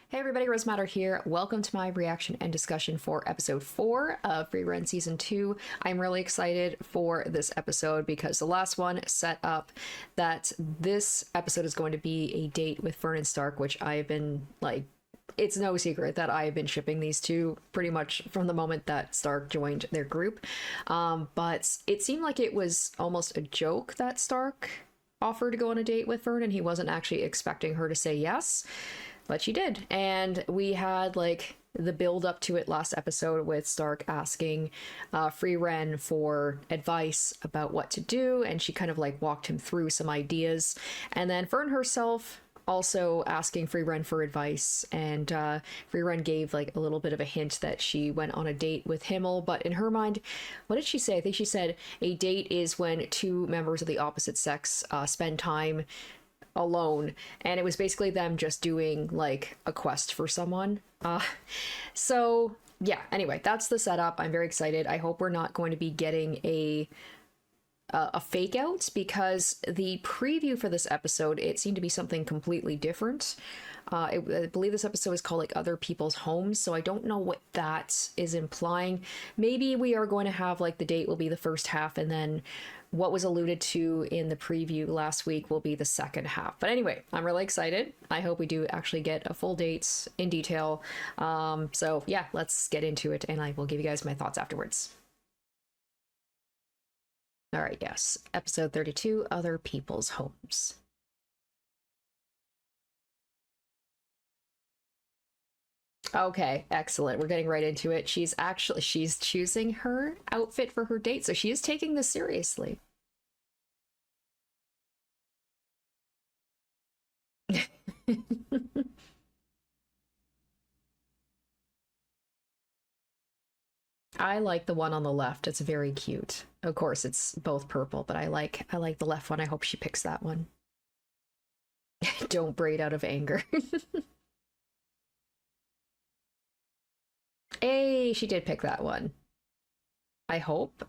Hey everybody, Rose Matter here. Welcome to my reaction and discussion for episode 4 of Frieren season 2. I'm really excited for this episode because the last one set up that this episode is going to be a date with Fern and Stark, which I have been like, it's no secret that I have been shipping these two pretty much from the moment that Stark joined their group. But it seemed like it was almost a joke that Stark offered to go on a date with Fern and he wasn't actually expecting her to say yes, but she did. And we had like the build up to it last episode with Stark asking Frieren for advice about what to do, and she kind of like walked him through some ideas. And then Fern herself also asking Frieren for advice, and Frieren gave like a little bit of a hint that she went on a date with Himmel, but in her mind, what did she say? I think she said a date is when two members of the opposite sex spend time alone, and it was basically them just doing like a quest for someone. So yeah, anyway, that's the setup. I'm very excited. I hope we're not going to be getting a fake out, because the preview for this episode, it seemed to be something completely different. I believe this episode is called like Other People's Homes, so I don't know what that is implying. Maybe we are going to have like the date will be the first half, and then what was alluded to in the preview last week will be the second half. But anyway, I'm really excited. I hope we do actually get a full date in detail. So yeah, let's get into it, and I will give you guys my thoughts afterwards. All right, yes. Episode 32, Other People's Homes. Okay, excellent. We're getting right into it. She's choosing her outfit for her date, so she is taking this seriously. I like the one on the left. It's very cute. Of course, it's both purple, but I like the left one. I hope she picks that one. Don't braid out of anger. Hey, she did pick that one. I hope.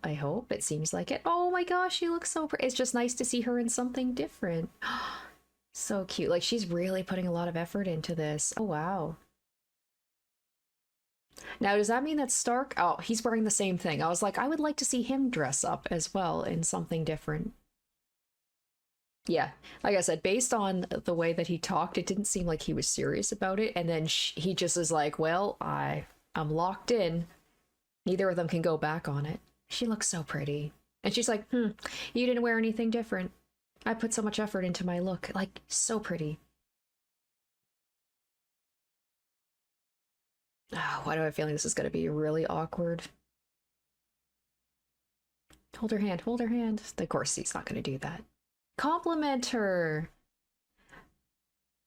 It seems like it. Oh my gosh, she looks so pretty. It's just nice to see her in something different. So cute. Like, she's really putting a lot of effort into this. Oh, wow. Now, does that mean that Stark? Oh, he's wearing the same thing. I was like, I would like to see him dress up as well in something different. Yeah, like I said, based on the way that he talked, it didn't seem like he was serious about it. And then he just is like, well, I'm locked in. Neither of them can go back on it. She looks so pretty. And she's like, you didn't wear anything different. I put so much effort into my look. Like, so pretty. Oh, why do I have a feeling this is going to be really awkward? Hold her hand, hold her hand. Of course, he's not going to do that. Compliment her.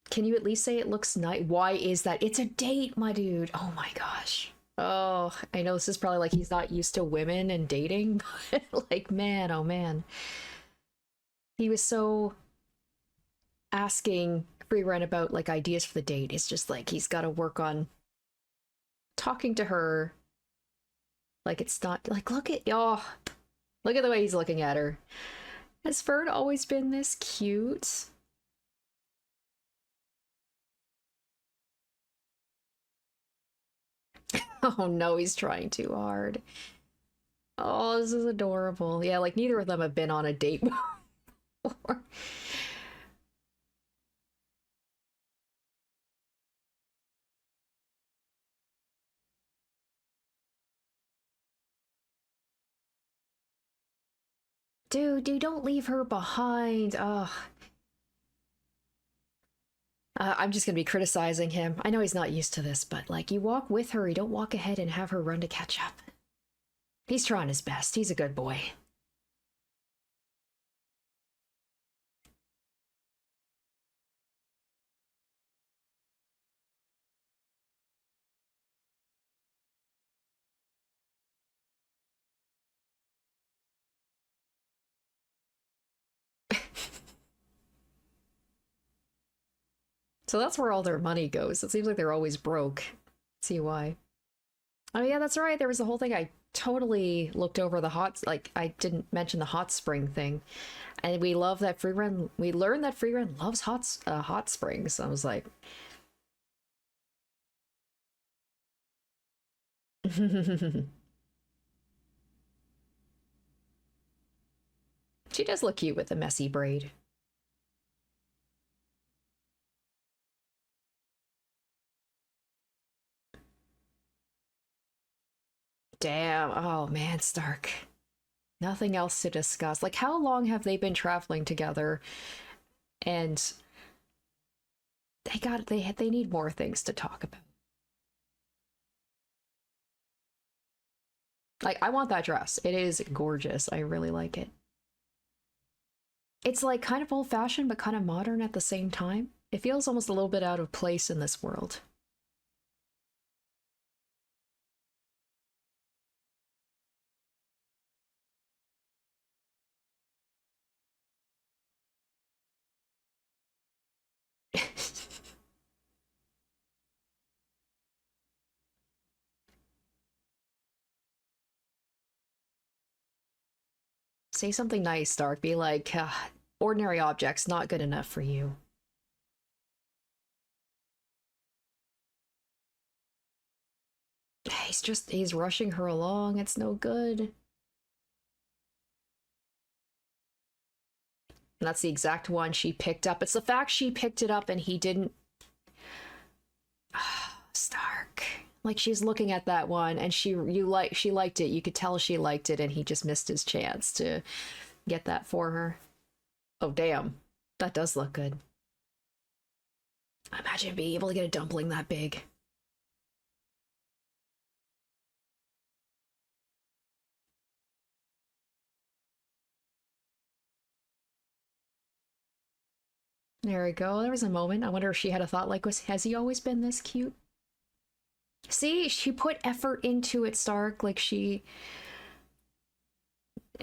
Can you at least say it looks nice? Why is that? It's a date, my dude. Oh my gosh. Oh, I know this is probably like he's not used to women and dating, but like, man, oh man. He was so asking Frieren about like ideas for the date. It's just like he's got to work on talking to her. Like, it's not like, look at the way he's looking at her. Has Fern always been this cute? Oh no, he's trying too hard. Oh, this is adorable. Yeah, like neither of them have been on a date before. Dude, don't leave her behind. Ugh. I'm just gonna be criticizing him. I know he's not used to this, but like, you walk with her, you don't walk ahead and have her run to catch up. He's trying his best. He's a good boy. So that's where all their money goes. It seems like they're always broke. See why. Oh yeah, that's right. There was the whole thing. I totally looked over the like I didn't mention the hot spring thing. And we love that Frieren, we learned that Frieren loves hot springs. I was like, She does look cute with the messy braid. Damn. Oh man, Stark. Nothing else to discuss. Like, how long have they been traveling together? And they need more things to talk about. Like, I want that dress. It is gorgeous. I really like it. It's like kind of old-fashioned, but kind of modern at the same time. It feels almost a little bit out of place in this world. Say something nice, Stark. Be like, ordinary objects not good enough for you. He's rushing her along. It's no good. And that's the exact one she picked up. It's the fact she picked it up and he didn't. Stark. Like, she's looking at that one and she liked it. You could tell she liked it and he just missed his chance to get that for her. Oh damn. That does look good. Imagine being able to get a dumpling that big. There we go. There was a moment. I wonder if she had a thought like, has he always been this cute? See, she put effort into it, Stark. Like, and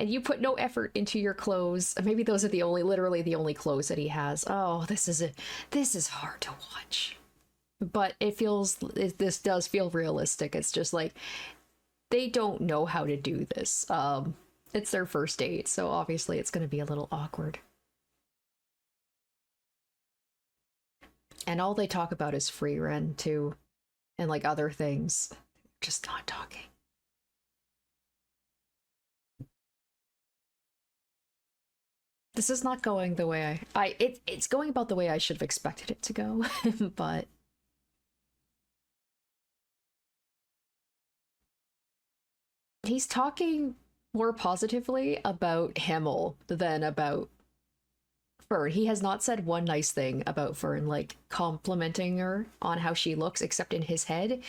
you put no effort into your clothes. Maybe those are literally the only clothes that he has. Oh, this is hard to watch. But this does feel realistic. It's just like, they don't know how to do this. It's their first date, so obviously it's going to be a little awkward. And all they talk about is Frieren too, and like other things. Just not talking. This is not going the way it's going about the way I should have expected it to go, but he's talking more positively about Himmel than about Fern. He has not said one nice thing about Fern, like complimenting her on how she looks, except in his head.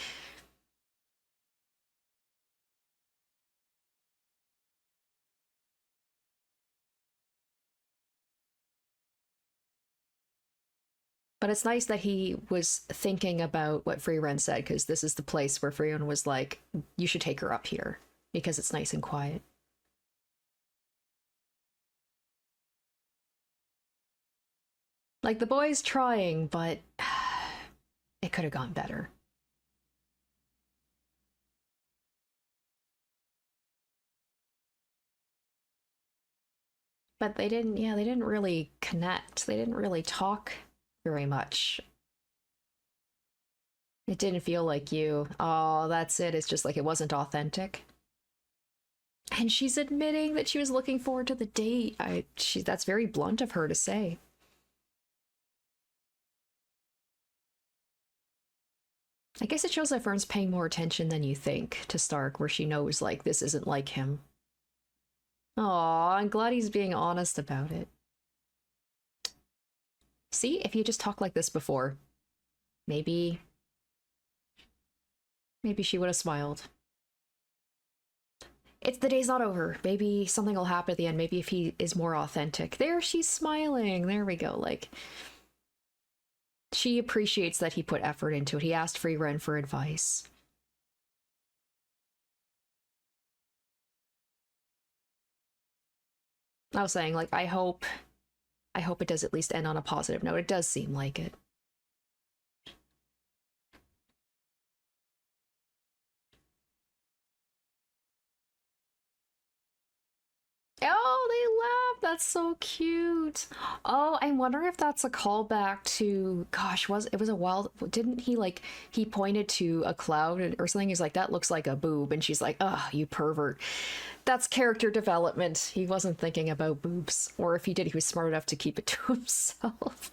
But it's nice that he was thinking about what Frieren said, because this is the place where Frieren was like, you should take her up here, because it's nice and quiet. Like, the boy's trying, but it could have gone better. But they didn't really connect. They didn't really talk very much. It didn't feel like you. Oh, that's it. It's just like it wasn't authentic. And she's admitting that she was looking forward to the date. That's very blunt of her to say. I guess it shows that Fern's paying more attention than you think to Stark, where she knows, like, this isn't like him. Aw, I'm glad he's being honest about it. See, if you just talked like this before, maybe she would have smiled. It's the day's not over. Maybe something will happen at the end. Maybe if he is more authentic. There, she's smiling. There we go. Like, she appreciates that he put effort into it. He asked Frieren for advice. I was saying, like, I hope it does at least end on a positive note. It does seem like it. Oh, they That's so cute. Oh, I'm wondering if that's a callback to, gosh, was it was a while, didn't he like he pointed to a cloud or something? He's like, that looks like a boob, and she's like, oh, you pervert. That's character development. He wasn't thinking about boobs, or if he did, he was smart enough to keep it to himself.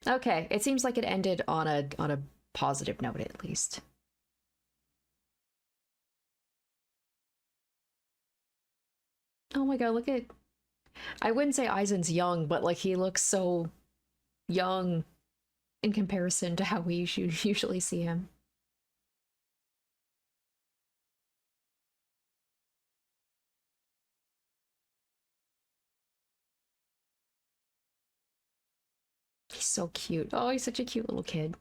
Okay, it seems like it ended on a positive note at least. Oh my god, look at, I wouldn't say Aizen's young, but like he looks so young in comparison to how we usually see him. He's so cute. Oh, he's such a cute little kid.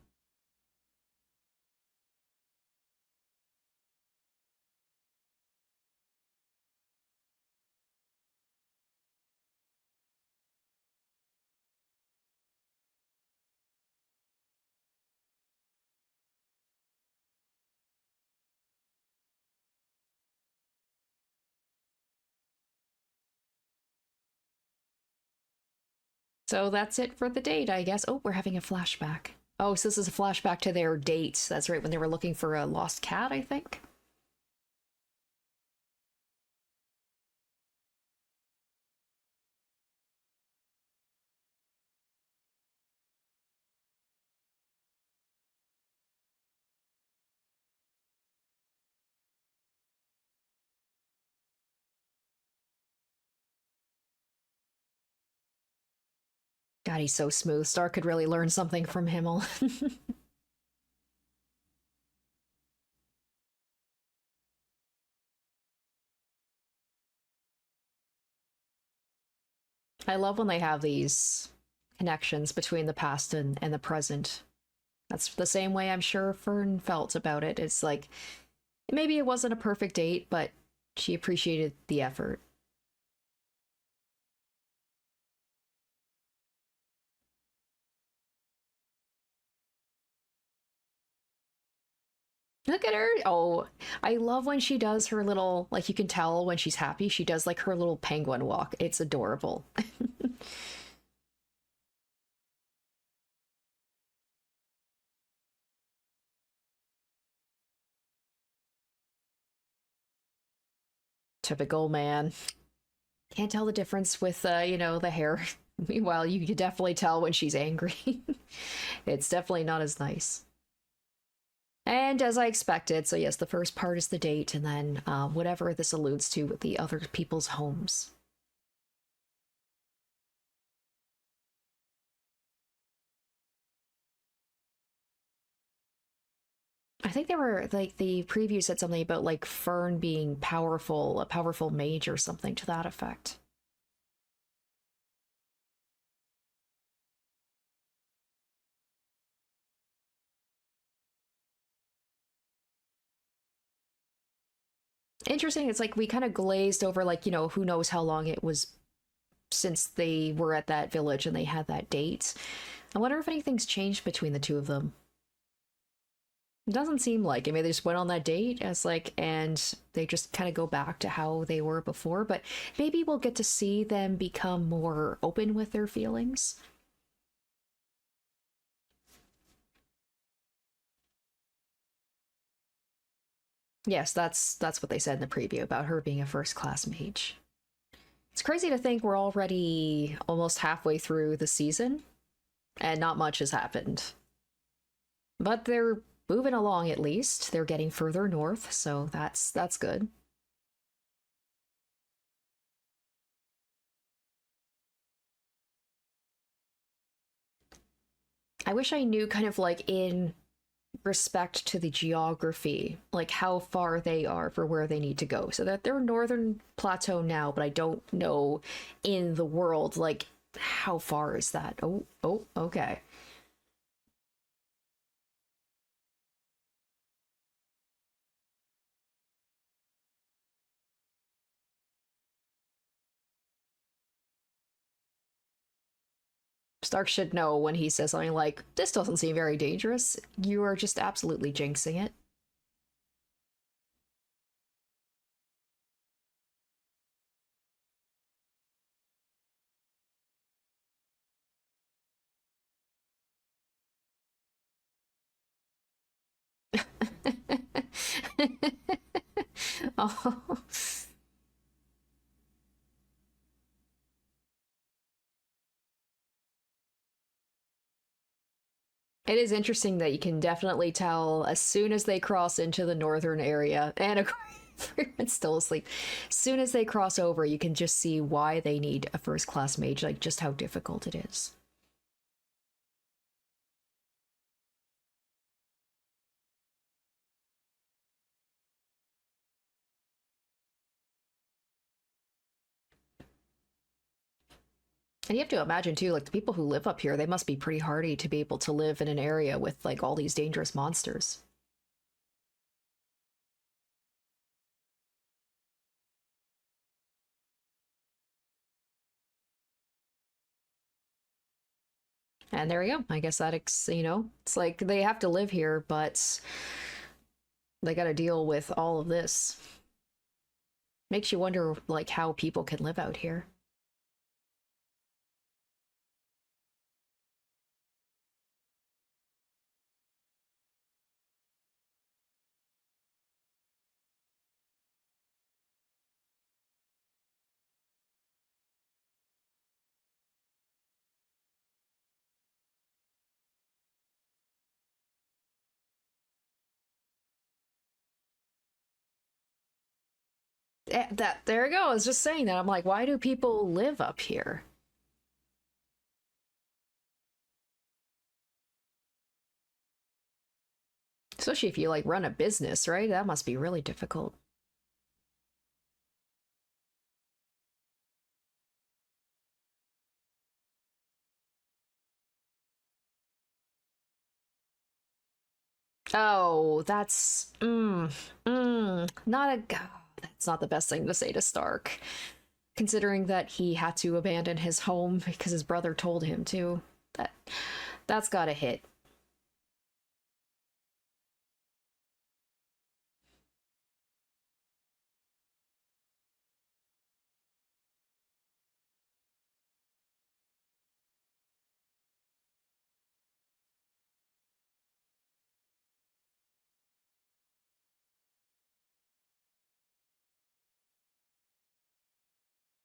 So that's it for the date, I guess. Oh, we're having a flashback. Oh, so this is a flashback to their date. That's right, when they were looking for a lost cat, I think. God, he's so smooth. Stark could really learn something from Himmel. I love when they have these connections between the past and the present. That's the same way I'm sure Fern felt about it. It's like maybe it wasn't a perfect date, but she appreciated the effort. Look at her. Oh, I love when she does her little, like you can tell when she's happy, she does like her little penguin walk. It's adorable. Typical man. Can't tell the difference with, the hair. Meanwhile, you can definitely tell when she's angry. It's definitely not as nice. And as I expected, so yes, the first part is the date, and then whatever this alludes to with the other people's homes. I think they were like the preview said something about like Fern being powerful, a powerful mage or something to that effect. Interesting. It's like we kind of glazed over, like, who knows how long it was since they were at that village and they had that date. I wonder if anything's changed between the two of them. It doesn't seem like it. Maybe they just went on that date as like, and they just kind of go back to how they were before. But maybe we'll get to see them become more open with their feelings. Yes, that's what they said in the preview about her being a first class mage. It's crazy to think we're already almost halfway through the season and not much has happened. But they're moving along at least. They're getting further north, so that's good. I wish I knew kind of like in respect to the geography, like how far they are for where they need to go. So that they're northern plateau now, but I don't know in the world like how far is that? Oh, okay. Stark should know when he says something like, "This doesn't seem very dangerous." You are just absolutely jinxing it. Oh. It is interesting that you can definitely tell as soon as they cross into the northern area, and of course, it's still asleep. As soon as they cross over, you can just see why they need a first class mage, like just how difficult it is. And you have to imagine too, like the people who live up here, they must be pretty hardy to be able to live in an area with like all these dangerous monsters. And there you go. I guess that, it's like they have to live here, but they got to deal with all of this. Makes you wonder, like, how people can live out here. That there you go. I was just saying that. I'm like, why do people live up here? Especially if you like run a business, right? That must be really difficult. Oh, not a that's not the best thing to say to Stark, considering that he had to abandon his home because his brother told him to. That that's gotta hit.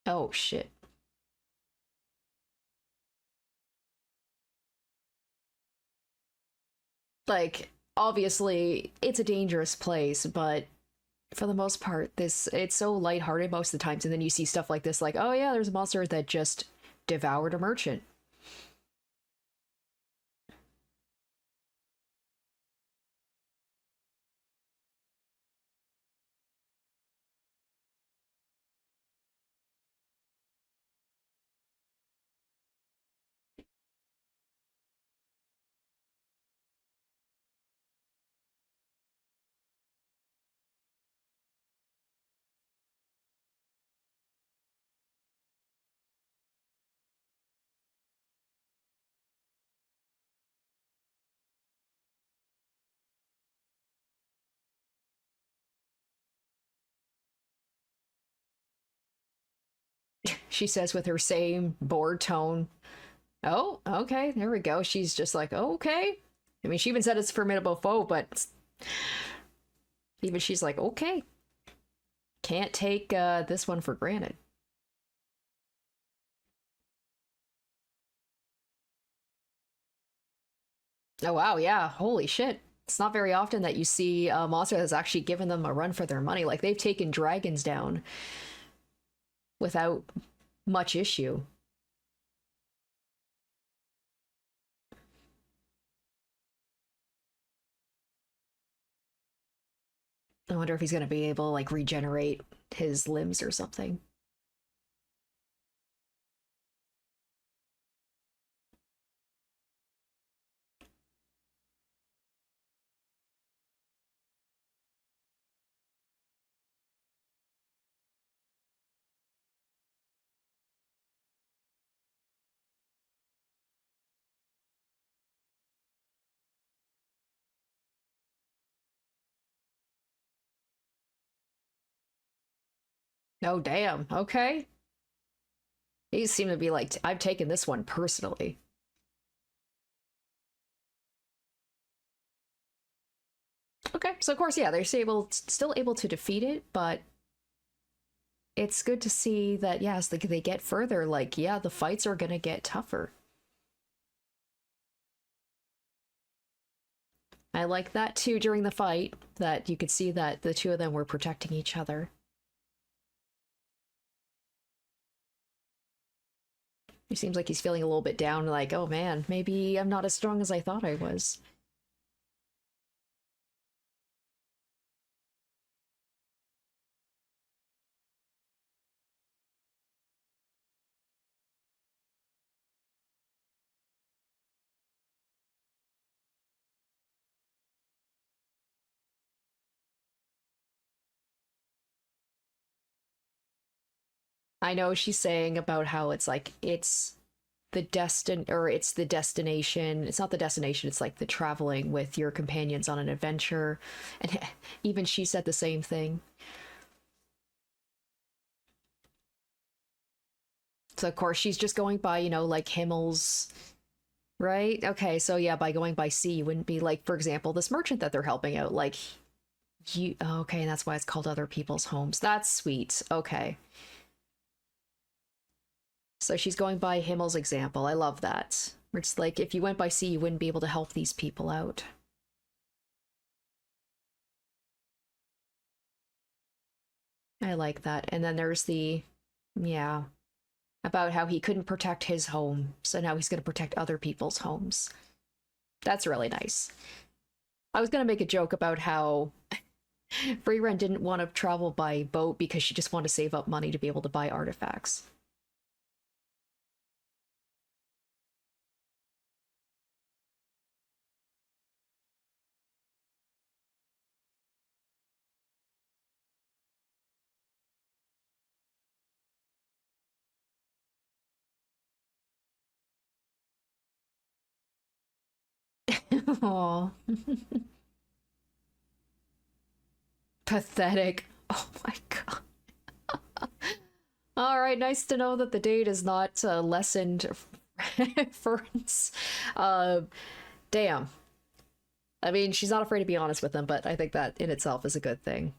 Oh shit. Like obviously it's a dangerous place, but for the most part, this it's so lighthearted most of the times, and then you see stuff like this, like, oh yeah, there's a monster that just devoured a merchant. She says with her same bored tone, oh, okay, there we go. She's just like, oh, okay. I mean, she even said it's a formidable foe, but even she's like, okay, can't take this one for granted. Oh wow, yeah, holy shit. It's not very often that you see a monster that's actually given them a run for their money. Like they've taken dragons down without much issue. I wonder if he's gonna be able to like regenerate his limbs or something. Oh damn. Okay. These seem to be like I've taken this one personally. Okay, so of course, yeah, they're still able to defeat it, but it's good to see that, yeah, as they get further, like, yeah, the fights are gonna get tougher. I like that too during the fight, that you could see that the two of them were protecting each other. He seems like he's feeling a little bit down, like, oh man, maybe I'm not as strong as I thought I was. I know she's saying about how it's like it's the destination. It's not the destination, it's like the traveling with your companions on an adventure. And even she said the same thing. So of course she's just going by, like Himmel's, right? Okay, so yeah, by going by sea, you wouldn't be like, for example, this merchant that they're helping out, like you okay, and that's why it's called other people's homes. That's sweet. Okay. So she's going by Himmel's example. I love that. It's like if you went by sea, you wouldn't be able to help these people out. I like that. And then there's yeah, about how he couldn't protect his home, so now he's going to protect other people's homes. That's really nice. I was going to make a joke about how Frieren didn't want to travel by boat because she just wanted to save up money to be able to buy artifacts. Aww. Pathetic. Oh my god. All right, nice to know that the date is not lessened. Fern's. Uh, damn. I mean, she's not afraid to be honest with him, but I think that in itself is a good thing.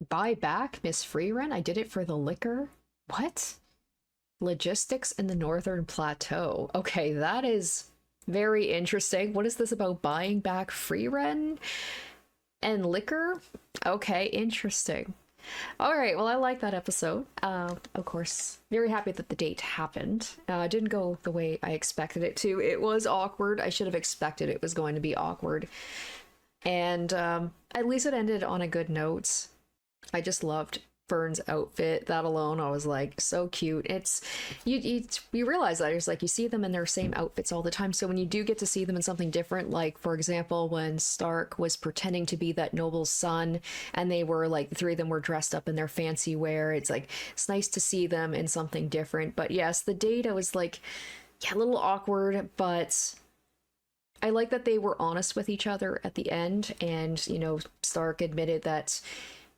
Buy back, Miss Frieren? I did it for the liquor? What? Logistics in the Northern Plateau. Okay, that is very interesting. What is this about buying back Frieren and liquor? Okay, interesting. All right, well, I like that episode. Of course, very happy that the date happened. It didn't go the way I expected it to. It was awkward. I should have expected it was going to be awkward. And at least it ended on a good note. I just loved Fern's outfit. That alone, I was like, so cute. It's you realize that it's like you see them in their same outfits all the time. So when you do get to see them in something different, like for example, when Stark was pretending to be that noble's son, and they were like the three of them were dressed up in their fancy wear. It's like it's nice to see them in something different. But yes, the date I was like, yeah, a little awkward, but I like that they were honest with each other at the end, and Stark admitted that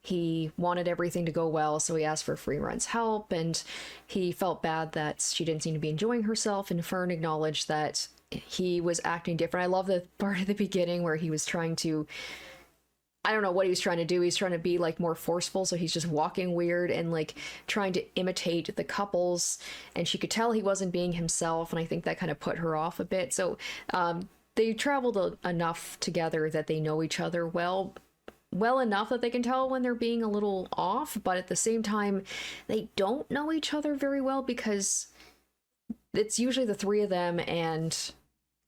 he wanted everything to go well, so he asked for Frieren's help, and he felt bad that she didn't seem to be enjoying herself, and Fern acknowledged that he was acting different. I love the part at the beginning where he was trying to, I don't know what he was trying to do. He's trying to be like more forceful, so he's just walking weird and like trying to imitate the couples, and she could tell he wasn't being himself, and I think that kind of put her off a bit. So they traveled enough together that they know each other well enough that they can tell when they're being a little off, but at the same time, they don't know each other very well because it's usually the three of them, and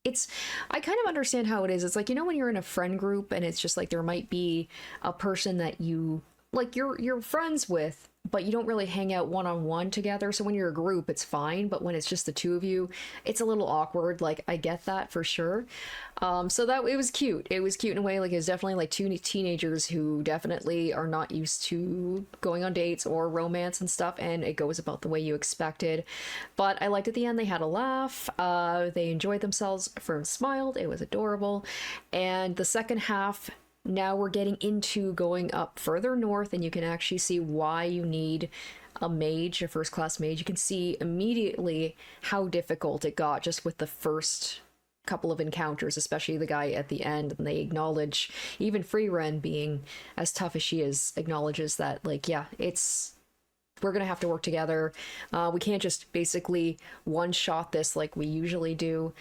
I kind of understand how it is. It's like, when you're in a friend group and it's just like there might be a person that you like you're friends with, but you don't really hang out one-on-one together. So when you're a group, it's fine, but when it's just the two of you, it's a little awkward. Like, I get that for sure. So that it was cute. It was cute in a way. Like, it was definitely like two teenagers who definitely are not used to going on dates or romance and stuff, and it goes about the way you expected. But I liked at the end they had a laugh. They enjoyed themselves. Fern smiled. It was adorable. And the second half, now we're getting into going up further north, and you can actually see why you need a mage, a first class mage, you can see immediately how difficult it got just with the first couple of encounters, especially the guy at the end. And they acknowledge, even Frieren, being as tough as she is, acknowledges that, like, yeah, we're gonna have to work together. We can't just basically one shot this like we usually do.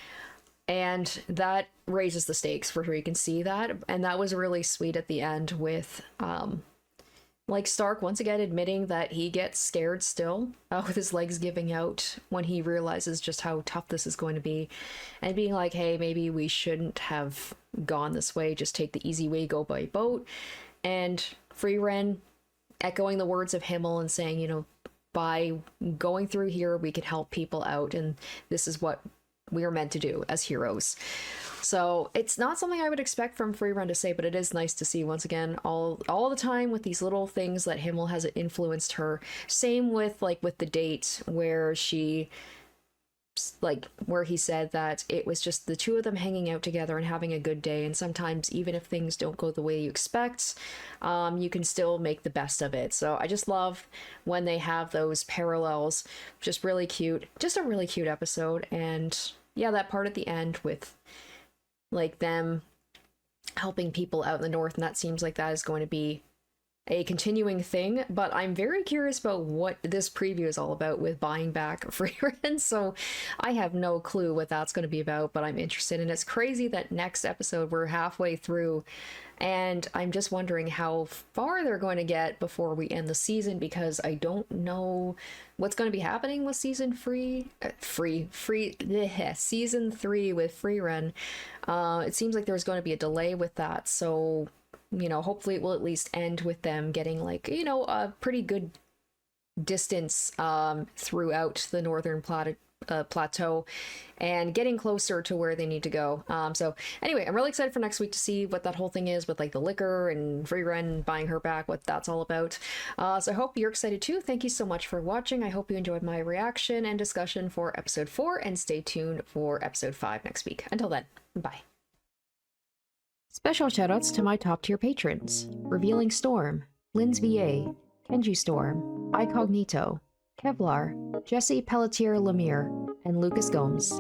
And that raises the stakes for sure. You can see that. And that was really sweet at the end with like Stark once again admitting that he gets scared still, with his legs giving out when he realizes just how tough this is going to be, and being like, hey, maybe we shouldn't have gone this way, just take the easy way, go by boat. And Frieren echoing the words of Himmel and saying, you know, by going through here we can help people out, and this is what we are meant to do as heroes. So it's not something I would expect from Frieren to say, but it is nice to see once again all the time with these little things that Himmel has influenced her. Same with like with the date where she, like, where he said that it was just the two of them hanging out together and having a good day, and sometimes even if things don't go the way you expect, you can still make the best of it. So I just love when they have those parallels. Just really cute, just a really cute episode. And yeah, that part at the end with like them helping people out in the north, and that seems like that is going to be a continuing thing. But I'm very curious about what this preview is all about with buying back Frieren, so I have no clue what that's going to be about, but I'm interested. And it's crazy that next episode we're halfway through, and I'm just wondering how far they're going to get before we end the season, because I don't know what's going to be happening with season 3 with Frieren. It seems like there's going to be a delay with that, so you know, hopefully it will at least end with them getting, like, you know, a pretty good distance throughout the northern plateau and getting closer to where they need to go. So anyway, I'm really excited for next week to see what that whole thing is with like the liquor and Frieren buying her back, what that's all about. So I hope you're excited too. Thank you so much for watching. I hope you enjoyed my reaction and discussion for episode 4, and stay tuned for episode 5 next week. Until then, bye. Special shoutouts to my top tier patrons: Revealing Storm, Lynn's VA, Kenji Storm, Icognito, Kevlar, Jesse Pelletier Lemire, and Lucas Gomes.